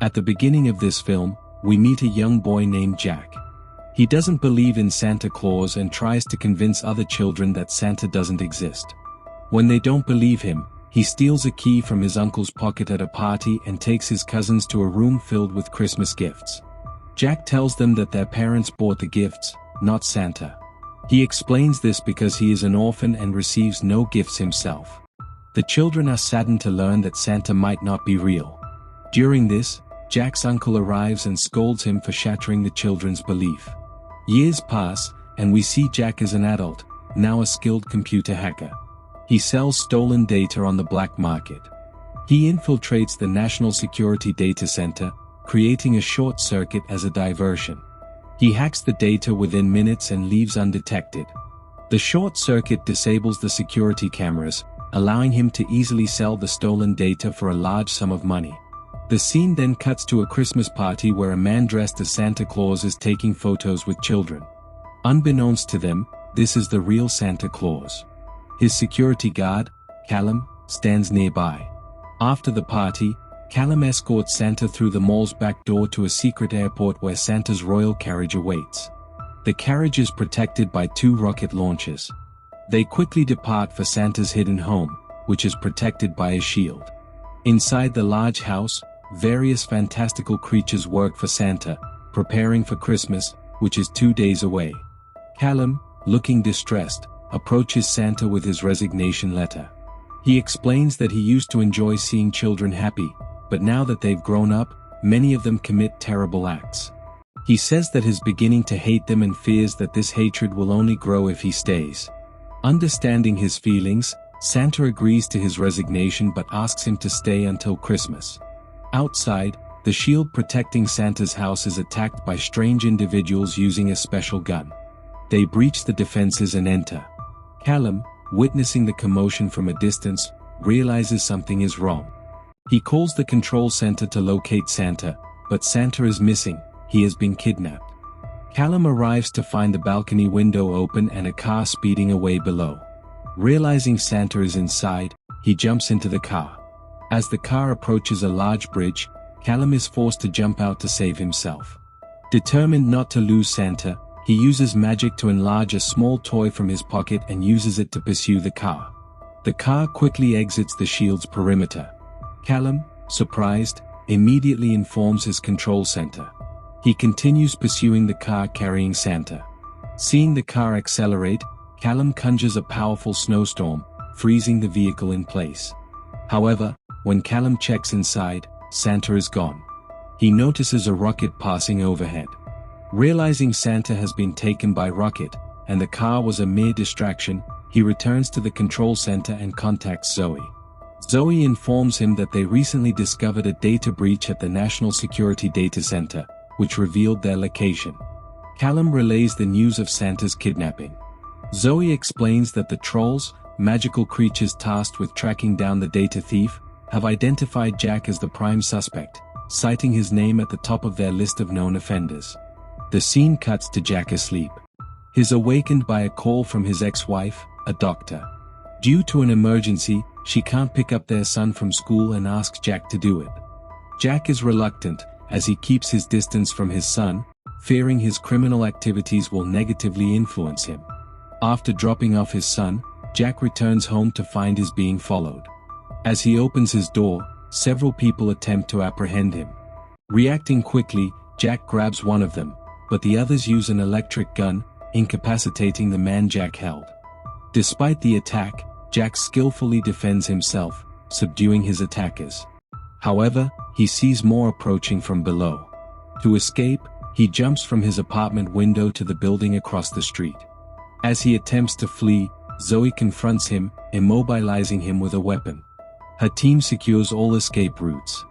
At the beginning of this film, we meet a young boy named Jack. He doesn't believe in Santa Claus and tries to convince other children that Santa doesn't exist. When they don't believe him, he steals a key from his uncle's pocket at a party and takes his cousins to a room filled with Christmas gifts. Jack tells them that their parents bought the gifts, not Santa. He explains this because he is an orphan and receives no gifts himself. The children are saddened to learn that Santa might not be real. During this, Jack's uncle arrives and scolds him for shattering the children's belief. Years pass, and we see Jack as an adult, now a skilled computer hacker. He sells stolen data on the black market. He infiltrates the National Security Data Center, creating a short circuit as a diversion. He hacks the data within minutes and leaves undetected. The short circuit disables the security cameras, allowing him to easily sell the stolen data for a large sum of money. The scene then cuts to a Christmas party where a man dressed as Santa Claus is taking photos with children. Unbeknownst to them, this is the real Santa Claus. His security guard, Callum, stands nearby. After the party, Callum escorts Santa through the mall's back door to a secret airport where Santa's royal carriage awaits. The carriage is protected by 2 rocket launchers. They quickly depart for Santa's hidden home, which is protected by a shield. Inside the large house, various fantastical creatures work for Santa, preparing for Christmas, which is 2 days away. Callum, looking distressed, approaches Santa with his resignation letter. He explains that he used to enjoy seeing children happy, but now that they've grown up, many of them commit terrible acts. He says that he's beginning to hate them and fears that this hatred will only grow if he stays. Understanding his feelings, Santa agrees to his resignation but asks him to stay until Christmas. Outside, the shield protecting Santa's house is attacked by strange individuals using a special gun. They breach the defenses and enter. Callum, witnessing the commotion from a distance, realizes something is wrong. He calls the control center to locate Santa, but Santa is missing. He has been kidnapped. Callum arrives to find the balcony window open and a car speeding away below. Realizing Santa is inside, he jumps into the car. As the car approaches a large bridge, Callum is forced to jump out to save himself. Determined not to lose Santa, he uses magic to enlarge a small toy from his pocket and uses it to pursue the car. The car quickly exits the shield's perimeter. Callum, surprised, immediately informs his control center. He continues pursuing the car carrying Santa. Seeing the car accelerate, Callum conjures a powerful snowstorm, freezing the vehicle in place. However, when Callum checks inside, Santa is gone. He notices a rocket passing overhead. Realizing Santa has been taken by rocket, and the car was a mere distraction, he returns to the control center and contacts Zoe. Zoe informs him that they recently discovered a data breach at the National Security Data Center, which revealed their location. Callum relays the news of Santa's kidnapping. Zoe explains that the trolls, magical creatures tasked with tracking down the data thief, have identified Jack as the prime suspect, citing his name at the top of their list of known offenders. The scene cuts to Jack asleep. He's awakened by a call from his ex-wife, a doctor. Due to an emergency, she can't pick up their son from school and asks Jack to do it. Jack is reluctant, as he keeps his distance from his son, fearing his criminal activities will negatively influence him. After dropping off his son, Jack returns home to find he's being followed. As he opens his door, several people attempt to apprehend him. Reacting quickly, Jack grabs one of them, but the others use an electric gun, incapacitating the man Jack held. Despite the attack, Jack skillfully defends himself, subduing his attackers. However, he sees more approaching from below. To escape, he jumps from his apartment window to the building across the street. As he attempts to flee, Zoe confronts him, immobilizing him with a weapon. Her team secures all escape routes.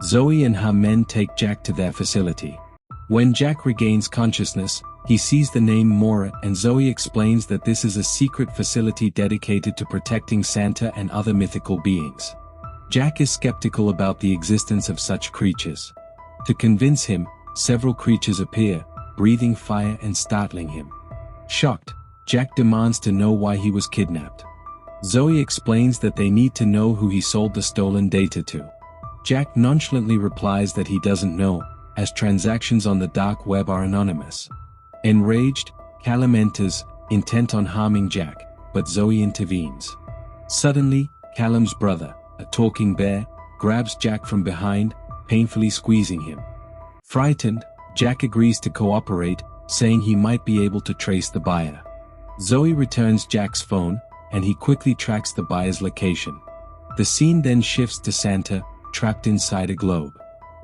Zoe and her men take Jack to their facility. When Jack regains consciousness, he sees the name Mora and Zoe explains that this is a secret facility dedicated to protecting Santa and other mythical beings. Jack is skeptical about the existence of such creatures. To convince him, several creatures appear, breathing fire and startling him. Shocked, Jack demands to know why he was kidnapped. Zoe explains that they need to know who he sold the stolen data to. Jack nonchalantly replies that he doesn't know, as transactions on the dark web are anonymous. Enraged, Callum enters, intent on harming Jack, but Zoe intervenes. Suddenly, Callum's brother, a talking bear, grabs Jack from behind, painfully squeezing him. Frightened, Jack agrees to cooperate, saying he might be able to trace the buyer. Zoe returns Jack's phone, and he quickly tracks the buyer's location. The scene then shifts to Santa, trapped inside a globe.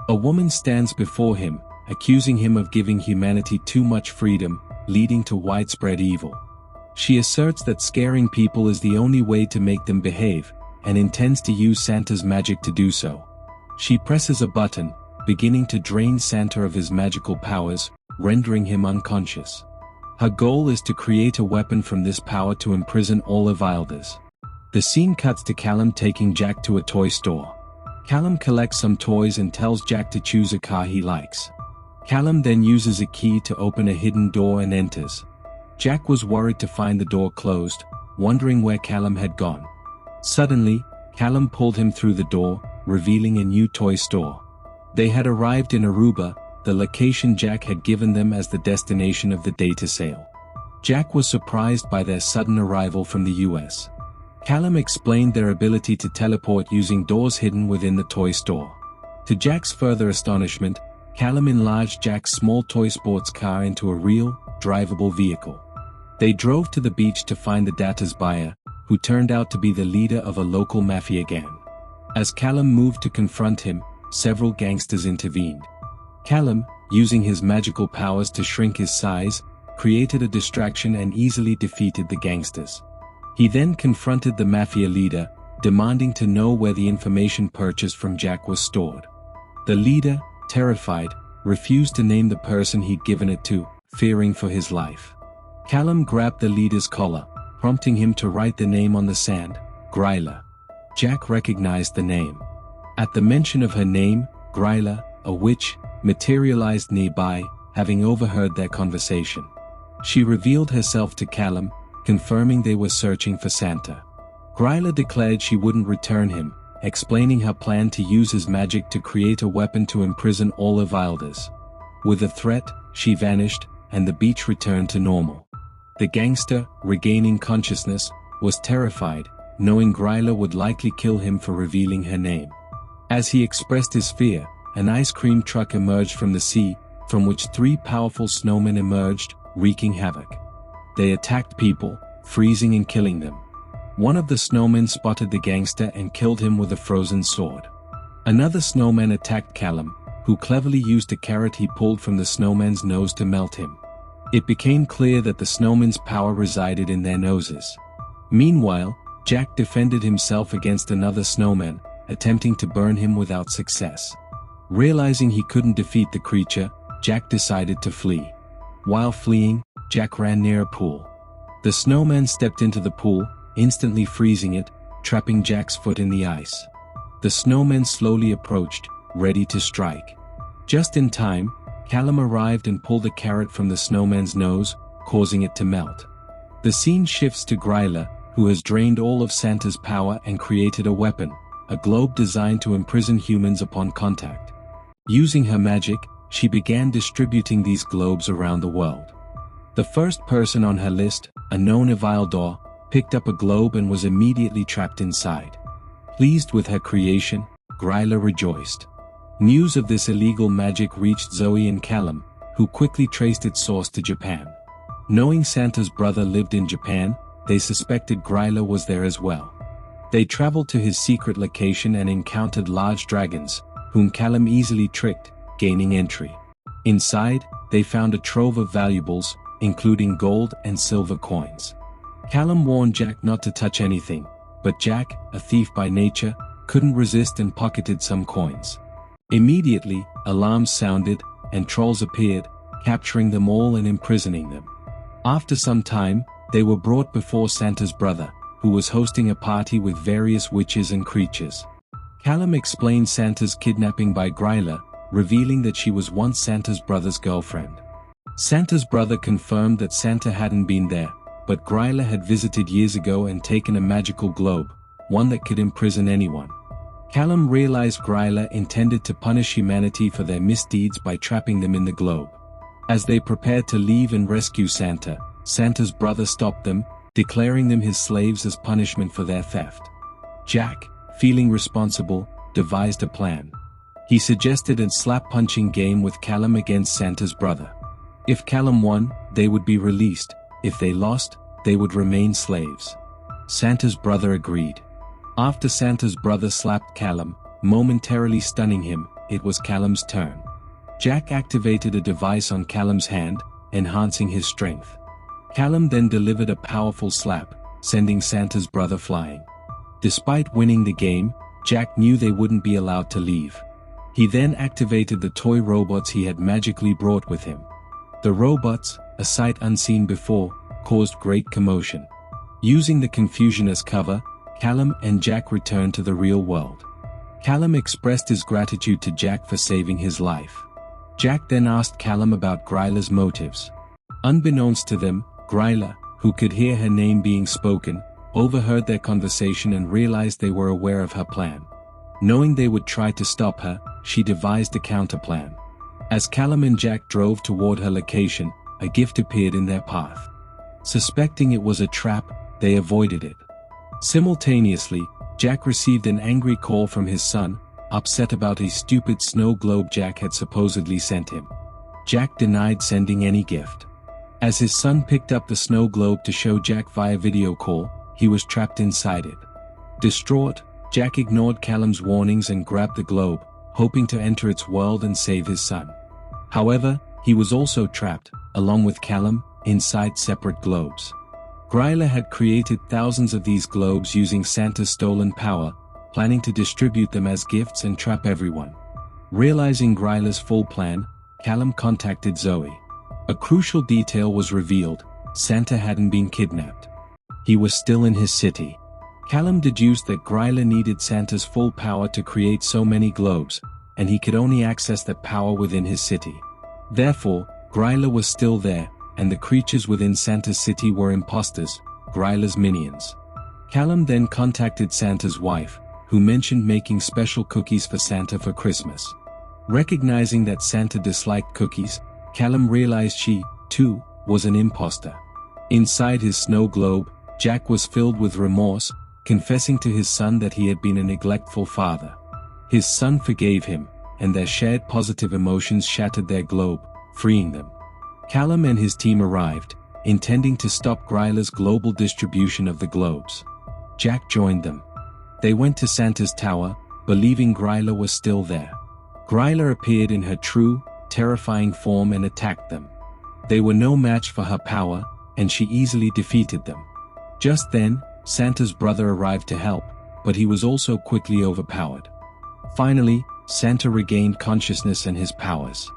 A woman stands before him, accusing him of giving humanity too much freedom, leading to widespread evil. She asserts that scaring people is the only way to make them behave, and intends to use Santa's magic to do so. She presses a button, beginning to drain Santa of his magical powers, rendering him unconscious. Her goal is to create a weapon from this power to imprison all Avilders. The scene cuts to Callum taking Jack to a toy store. Callum collects some toys and tells Jack to choose a car he likes. Callum then uses a key to open a hidden door and enters. Jack was worried to find the door closed, wondering where Callum had gone. Suddenly, Callum pulled him through the door, revealing a new toy store. They had arrived in Aruba, the location Jack had given them as the destination of the data sale. Jack was surprised by their sudden arrival from the US. Callum explained their ability to teleport using doors hidden within the toy store. To Jack's further astonishment, Callum enlarged Jack's small toy sports car into a real, drivable vehicle. They drove to the beach to find the data's buyer, who turned out to be the leader of a local mafia gang. As Callum moved to confront him, several gangsters intervened. Callum, using his magical powers to shrink his size, created a distraction and easily defeated the gangsters. He then confronted the mafia leader, demanding to know where the information purchased from Jack was stored. The leader, terrified, refused to name the person he'd given it to, fearing for his life. Callum grabbed the leader's collar, prompting him to write the name on the sand, Gryla. Jack recognized the name. At the mention of her name, Gryla, a witch, materialized nearby, having overheard their conversation. She revealed herself to Callum, confirming they were searching for Santa. Gryla declared she wouldn't return him, explaining her plan to use his magic to create a weapon to imprison all Avilders. With the threat, she vanished, and the beach returned to normal. The gangster, regaining consciousness, was terrified, knowing Gryla would likely kill him for revealing her name. As he expressed his fear, an ice cream truck emerged from the sea, from which 3 powerful snowmen emerged, wreaking havoc. They attacked people, freezing and killing them. One of the snowmen spotted the gangster and killed him with a frozen sword. Another snowman attacked Callum, who cleverly used a carrot he pulled from the snowman's nose to melt him. It became clear that the snowmen's power resided in their noses. Meanwhile, Jack defended himself against another snowman, attempting to burn him without success. Realizing he couldn't defeat the creature, Jack decided to flee. While fleeing, Jack ran near a pool. The snowman stepped into the pool, instantly freezing it, trapping Jack's foot in the ice. The snowman slowly approached, ready to strike. Just in time, Callum arrived and pulled a carrot from the snowman's nose, causing it to melt. The scene shifts to Gryla, who has drained all of Santa's power and created a weapon, a globe designed to imprison humans upon contact. Using her magic, she began distributing these globes around the world. The first person on her list, a known Avilder, picked up a globe and was immediately trapped inside. Pleased with her creation, Gryla rejoiced. News of this illegal magic reached Zoe and Callum, who quickly traced its source to Japan. Knowing Santa's brother lived in Japan, they suspected Gryla was there as well. They traveled to his secret location and encountered large dragons, whom Callum easily tricked, gaining entry. Inside, they found a trove of valuables, including gold and silver coins. Callum warned Jack not to touch anything, but Jack, a thief by nature, couldn't resist and pocketed some coins. Immediately, alarms sounded, and trolls appeared, capturing them all and imprisoning them. After some time, they were brought before Santa's brother, who was hosting a party with various witches and creatures. Callum explained Santa's kidnapping by Gryla, revealing that she was once Santa's brother's girlfriend. Santa's brother confirmed that Santa hadn't been there, but Gryla had visited years ago and taken a magical globe, one that could imprison anyone. Callum realized Gryla intended to punish humanity for their misdeeds by trapping them in the globe. As they prepared to leave and rescue Santa, Santa's brother stopped them, declaring them his slaves as punishment for their theft. Jack, feeling responsible, devised a plan. He suggested a slap-punching game with Callum against Santa's brother. If Callum won, they would be released. If they lost, they would remain slaves. Santa's brother agreed. After Santa's brother slapped Callum, momentarily stunning him, it was Callum's turn. Jack activated a device on Callum's hand, enhancing his strength. Callum then delivered a powerful slap, sending Santa's brother flying. Despite winning the game, Jack knew they wouldn't be allowed to leave. He then activated the toy robots he had magically brought with him. The robots, a sight unseen before, caused great commotion. Using the confusion as cover, Callum and Jack returned to the real world. Callum expressed his gratitude to Jack for saving his life. Jack then asked Callum about Gryla's motives. Unbeknownst to them, Gryla, who could hear her name being spoken, overheard their conversation and realized they were aware of her plan. Knowing they would try to stop her, she devised a counterplan. As Callum and Jack drove toward her location, a gift appeared in their path. Suspecting it was a trap, they avoided it. Simultaneously, Jack received an angry call from his son, upset about a stupid snow globe Jack had supposedly sent him. Jack denied sending any gift. As his son picked up the snow globe to show Jack via video call, he was trapped inside it. Distraught, Jack ignored Callum's warnings and grabbed the globe, hoping to enter its world and save his son. However, he was also trapped, along with Callum, inside separate globes. Gryla had created thousands of these globes using Santa's stolen power, planning to distribute them as gifts and trap everyone. Realizing Gryla's full plan, Callum contacted Zoe. A crucial detail was revealed: Santa hadn't been kidnapped. He was still in his city. Callum deduced that Gryla needed Santa's full power to create so many globes, and he could only access that power within his city. Therefore, Gryla was still there, and the creatures within Santa's city were imposters, Gryla's minions. Callum then contacted Santa's wife, who mentioned making special cookies for Santa for Christmas. Recognizing that Santa disliked cookies, Callum realized she, too, was an imposter. Inside his snow globe, Jack was filled with remorse, confessing to his son that he had been a neglectful father. His son forgave him, and their shared positive emotions shattered their globe, freeing them. Callum and his team arrived, intending to stop Gryla's global distribution of the globes. Jack joined them. They went to Santa's tower, believing Gryla was still there. Gryla appeared in her true, terrifying form and attacked them. They were no match for her power, and she easily defeated them. Just then, Santa's brother arrived to help, but he was also quickly overpowered. Finally, Santa regained consciousness and his powers.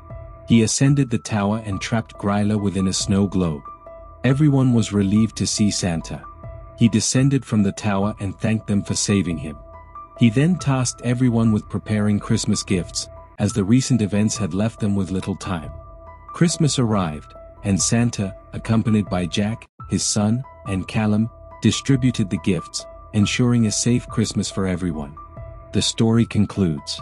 He ascended the tower and trapped Gryla within a snow globe. Everyone was relieved to see Santa. He descended from the tower and thanked them for saving him. He then tasked everyone with preparing Christmas gifts, as the recent events had left them with little time. Christmas arrived, and Santa, accompanied by Jack, his son, and Callum, distributed the gifts, ensuring a safe Christmas for everyone. The story concludes.